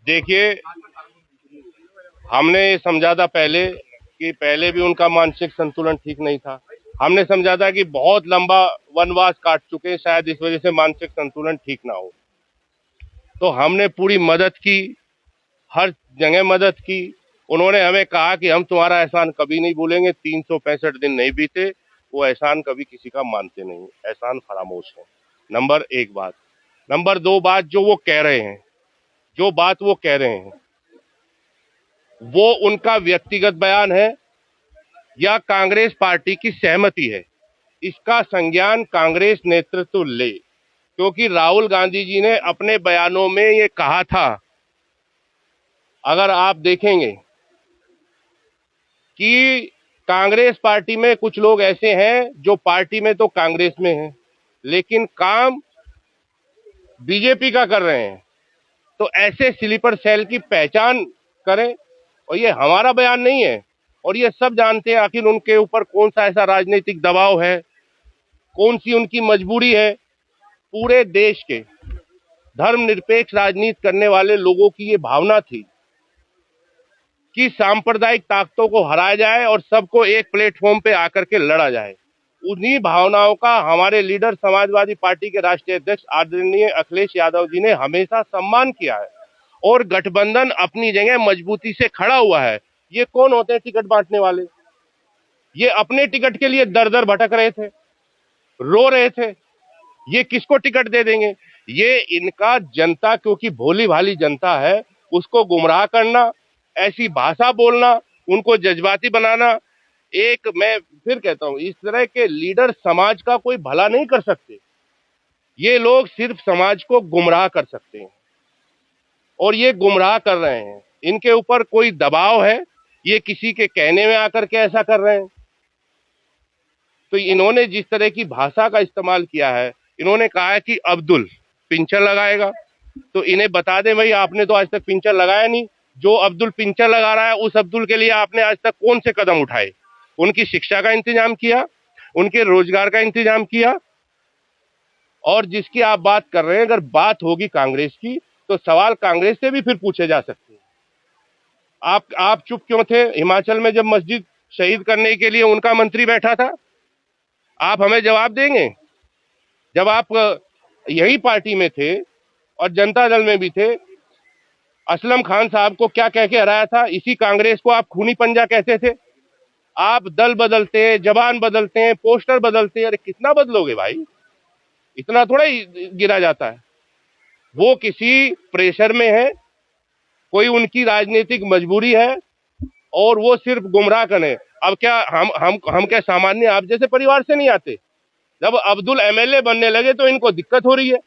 देखिए, हमने समझा था पहले कि पहले भी उनका मानसिक संतुलन ठीक नहीं था। हमने समझा था कि बहुत लंबा वनवास काट चुके हैं, शायद इस वजह से मानसिक संतुलन ठीक ना हो। तो हमने पूरी मदद की, हर जगह मदद की। उन्होंने हमें कहा कि हम तुम्हारा एहसान कभी नहीं भूलेंगे। 365 दिन नहीं बीते, वो एहसान कभी किसी का मानते नहीं, एहसान फरामोश है। नंबर 1 बात। नंबर 2 बात, जो वो कह रहे हैं, वो उनका व्यक्तिगत बयान है या कांग्रेस पार्टी की सहमति है, इसका संज्ञान कांग्रेस नेतृत्व ले। क्योंकि राहुल गांधी जी ने अपने बयानों में ये कहा था, अगर आप देखेंगे कि कांग्रेस पार्टी में कुछ लोग ऐसे हैं जो पार्टी में तो कांग्रेस में हैं, लेकिन काम बीजेपी का कर रहे हैं। तो ऐसे स्लीपर सेल की पहचान करें। और ये हमारा बयान नहीं है, और ये सब जानते हैं आखिर उनके ऊपर कौन सा ऐसा राजनीतिक दबाव है, कौन सी उनकी मजबूरी है। पूरे देश के धर्मनिरपेक्ष राजनीति करने वाले लोगों की ये भावना थी कि सांप्रदायिक ताकतों को हराया जाए और सबको एक प्लेटफॉर्म पे आकर के लड़ा जाए। उन्हीं भावनाओं का हमारे लीडर समाजवादी पार्टी के राष्ट्रीय अध्यक्ष आदरणीय अखिलेश यादव जी ने हमेशा सम्मान किया है, और गठबंधन अपनी जगह मजबूती से खड़ा हुआ है। ये कौन होते हैं टिकट बांटने वाले? ये अपने टिकट के लिए दर दर भटक रहे थे, रो रहे थे, ये किसको टिकट दे देंगे। ये इनका जनता, क्योंकि भोली भाली जनता है, उसको गुमराह करना, ऐसी भाषा बोलना, उनको जज्बाती बनाना। एक मैं फिर कहता हूं, इस तरह के लीडर समाज का कोई भला नहीं कर सकते। ये लोग सिर्फ समाज को गुमराह कर सकते हैं, और ये गुमराह कर रहे हैं। इनके ऊपर कोई दबाव है, ये किसी के कहने में आकर के ऐसा कर रहे हैं। तो इन्होंने जिस तरह की भाषा का इस्तेमाल किया है, इन्होंने कहा है कि अब्दुल पिंचर लगाएगा, तो इन्हें बता दें भाई, आपने तो आज तक पिंचर लगाया नहीं। जो अब्दुल पिंचर लगा रहा है, उस अब्दुल के लिए आपने आज तक कौन से कदम उठाए? उनकी शिक्षा का इंतजाम किया, उनके रोजगार का इंतजाम किया? और जिसकी आप बात कर रहे हैं, अगर बात होगी कांग्रेस की, तो सवाल कांग्रेस से भी फिर पूछे जा सकते हैं। आप चुप क्यों थे हिमाचल में जब मस्जिद शहीद करने के लिए उनका मंत्री बैठा था? आप हमें जवाब देंगे? जब आप यही पार्टी में थे और जनता दल में भी थे, असलम खान साहब को क्या कह के हराया था? इसी कांग्रेस को आप खूनी पंजा कहते थे। आप दल बदलते हैं, जबान बदलते हैं, पोस्टर बदलते हैं, अरे कितना बदलोगे भाई? इतना थोड़ा ही गिरा जाता है। वो किसी प्रेशर में है, कोई उनकी राजनीतिक मजबूरी है, और वो सिर्फ गुमराह करें। अब क्या हम क्या सामान्य आप जैसे परिवार से नहीं आते? जब अब्दुल एमएलए बनने लगे तो इनको दिक्कत हो रही है।